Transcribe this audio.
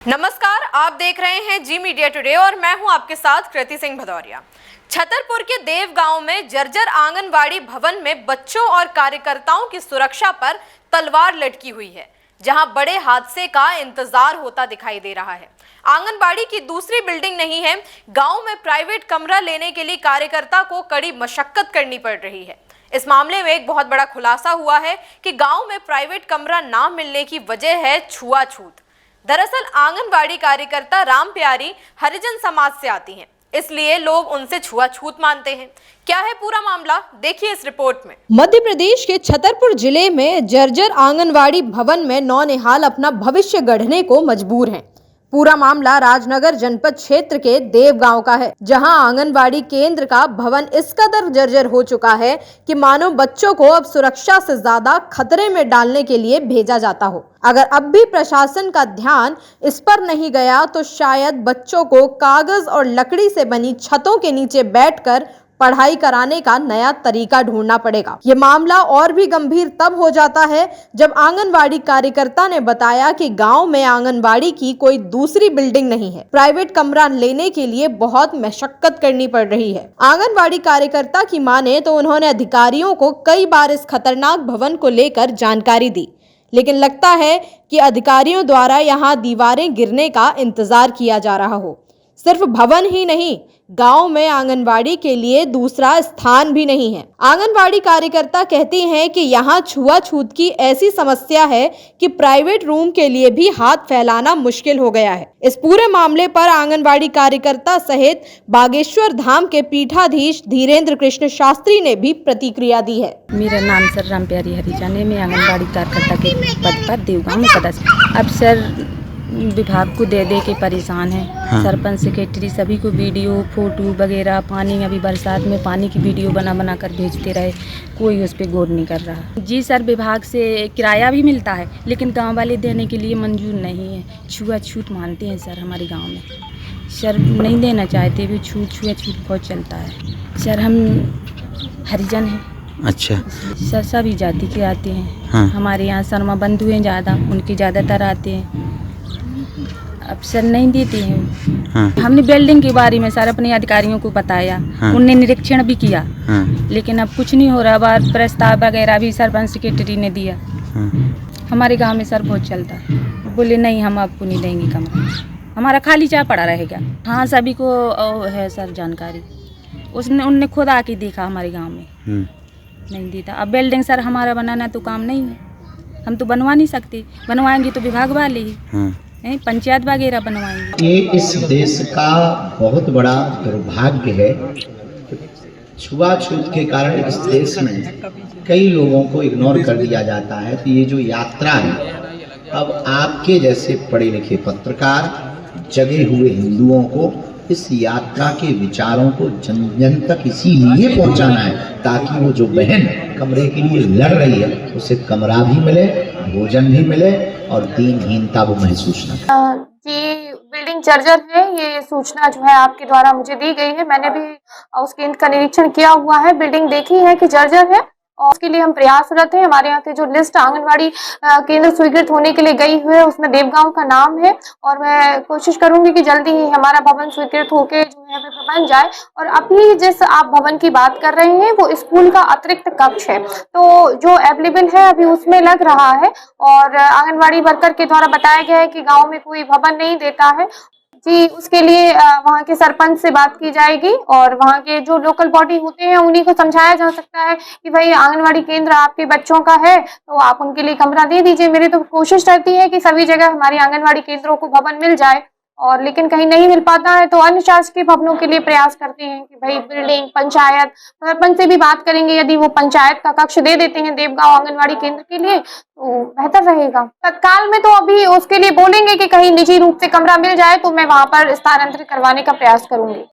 नमस्कार, आप देख रहे हैं जी मीडिया टुडे और मैं हूं आपके साथ कृति सिंह भदौरिया। छतरपुर के देव गांव में जर्जर आंगनवाड़ी भवन में बच्चों और कार्यकर्ताओं की सुरक्षा पर तलवार लटकी हुई है, जहां बड़े हादसे का इंतजार होता दिखाई दे रहा है। आंगनबाड़ी की दूसरी बिल्डिंग नहीं है, गांव में प्राइवेट कमरा लेने के लिए कार्यकर्ता को कड़ी मशक्कत करनी पड़ रही है। इस मामले में एक बहुत बड़ा खुलासा हुआ है कि गांव में प्राइवेट कमरा ना मिलने की वजह है छुआछूत। दरअसल आंगनबाड़ी कार्यकर्ता राम प्यारी हरिजन समाज से आती हैं, इसलिए लोग उनसे छुआछूत मानते हैं। क्या है पूरा मामला, देखिए इस रिपोर्ट में। मध्य प्रदेश के छतरपुर जिले में जर्जर आंगनबाड़ी भवन में नौनिहाल अपना भविष्य गढ़ने को मजबूर हैं। पूरा मामला राजनगर जनपद क्षेत्र के देव गांव का है, जहां आंगनबाड़ी केंद्र का भवन इस कदर जर्जर हो चुका है कि मानो बच्चों को अब सुरक्षा से ज्यादा खतरे में डालने के लिए भेजा जाता हो। अगर अब भी प्रशासन का ध्यान इस पर नहीं गया तो शायद बच्चों को कागज और लकड़ी से बनी छतों के नीचे बैठकर पढ़ाई कराने का नया तरीका ढूंढना पड़ेगा। ये मामला और भी गंभीर तब हो जाता है जब आंगनबाड़ी कार्यकर्ता ने बताया कि गांव में आंगनबाड़ी की कोई दूसरी बिल्डिंग नहीं है। प्राइवेट कमरा लेने के लिए बहुत मशक्कत करनी पड़ रही है। आंगनबाड़ी कार्यकर्ता की माने तो उन्होंने अधिकारियों को कई बार इस खतरनाक भवन को लेकर जानकारी दी, लेकिन लगता है कि अधिकारियों द्वारा यहाँ दीवारें गिरने का इंतजार किया जा रहा हो। सिर्फ भवन ही नहीं, गांव में आंगनबाड़ी के लिए दूसरा स्थान भी नहीं है। आंगनबाड़ी कार्यकर्ता कहती हैं कि यहाँ छुआछूत की ऐसी समस्या है कि प्राइवेट रूम के लिए भी हाथ फैलाना मुश्किल हो गया है। इस पूरे मामले पर आंगनबाड़ी कार्यकर्ता सहित बागेश्वर धाम के पीठाधीश धीरेन्द्र कृष्ण शास्त्री ने भी प्रतिक्रिया दी है। मेरा नाम सर राम प्यारी हरिजन है। मैं आंगनबाड़ी कार्यकर्ता के पद पर देवगांव में सदस्य। अब सर विभाग को दे के परेशान है। हाँ। सरपंच सेक्रेटरी सभी को वीडियो फोटो वगैरह, पानी अभी बरसात में पानी की वीडियो बना कर भेजते रहे, कोई उस पर गौर नहीं कर रहा। जी सर, विभाग से किराया भी मिलता है लेकिन गांव वाले देने के लिए मंजूर नहीं है। छुआछूत मानते हैं सर हमारे गांव में। सर नहीं देना चाहते भी, छुआछूत बहुत चलता है। सर हम हरिजन हैं। अच्छा सर, सभी जाति के आते हैं। हाँ। हमारे यहाँ शर्मा बंधु हैं ज़्यादा, उनके ज़्यादातर आते हैं। अब सर नहीं देते हैं। हाँ। हमने बिल्डिंग के बारे में सर अपने अधिकारियों को बताया। हाँ। उनने निरीक्षण भी किया। हाँ। लेकिन अब कुछ नहीं हो रहा। बार प्रस्ताव वगैरह भी सरपंच सेक्रेटरी ने दिया। हाँ। हमारे गांव में सर बहुत चलता है। बोले नहीं, हम आपको नहीं देंगे कमरा, हमारा खाली चाह पड़ा रहेगा। हाँ, सभी को है सर जानकारी। उनने खुद आके देखा हमारे गाँव में। नहीं देता। अब बिल्डिंग सर हमारा बनाना तो काम नहीं है, हम तो बनवा नहीं सकते। बनवाएंगे तो विभाग वाले ही, पंचायत वगैरह बनवाएंगे। ये इस देश का बहुत बड़ा दुर्भाग्य है। छुआछूत के कारण इस देश में कई लोगों को इग्नोर कर दिया जाता है। तो ये जो यात्रा है, अब आपके जैसे पढ़े लिखे पत्रकार, जगे हुए हिंदुओं को इस यात्रा के विचारों को जन जन तक इसीलिए पहुंचाना है ताकि वो जो बहन कमरे के लिए लड़ रही है उसे कमरा भी मिले, भोजन भी मिले और दीनहीनता वो महसूस न करे। जी, बिल्डिंग जर्जर है, ये सूचना जो है आपके द्वारा मुझे दी गई है। मैंने भी उस केंद्र का निरीक्षण किया हुआ है, बिल्डिंग देखी है कि जर्जर है और उसके लिए हम प्रयासरत हैं। हमारे यहाँ की जो लिस्ट आंगनबाड़ी केंद्र स्वीकृत होने के लिए गई हुई है उसमें देवगांव का नाम है और मैं कोशिश करूंगी कि जल्दी ही हमारा भवन स्वीकृत होकर जो है बन जाए। और अभी जिस आप भवन की बात कर रहे हैं वो स्कूल का अतिरिक्त कक्ष है, तो जो अवेलेबल है अभी उसमें लग रहा है और आंगनबाड़ी वर्कर के द्वारा बताया गया है कि गाँव में कोई भवन नहीं देता है। जी, उसके लिए वहाँ के सरपंच से बात की जाएगी और वहाँ के जो लोकल बॉडी होते हैं उन्हीं को समझाया जा सकता है कि भाई आंगनवाड़ी केंद्र आपके बच्चों का है तो आप उनके लिए कमरा दे दीजिए। मेरी तो कोशिश रहती है कि सभी जगह हमारी आंगनवाड़ी केंद्रों को भवन मिल जाए और लेकिन कहीं नहीं मिल पाता है तो अन्य शासकीय भवनों के लिए प्रयास करते हैं कि भाई बिल्डिंग, पंचायत, सरपंच से भी बात करेंगे। यदि वो पंचायत का कक्ष दे देते हैं देवगांव आंगनवाड़ी केंद्र के लिए तो बेहतर रहेगा। तत्काल में तो अभी उसके लिए बोलेंगे कि कहीं निजी रूप से कमरा मिल जाए तो मैं वहां पर स्थानांतरित करवाने का प्रयास करूंगी।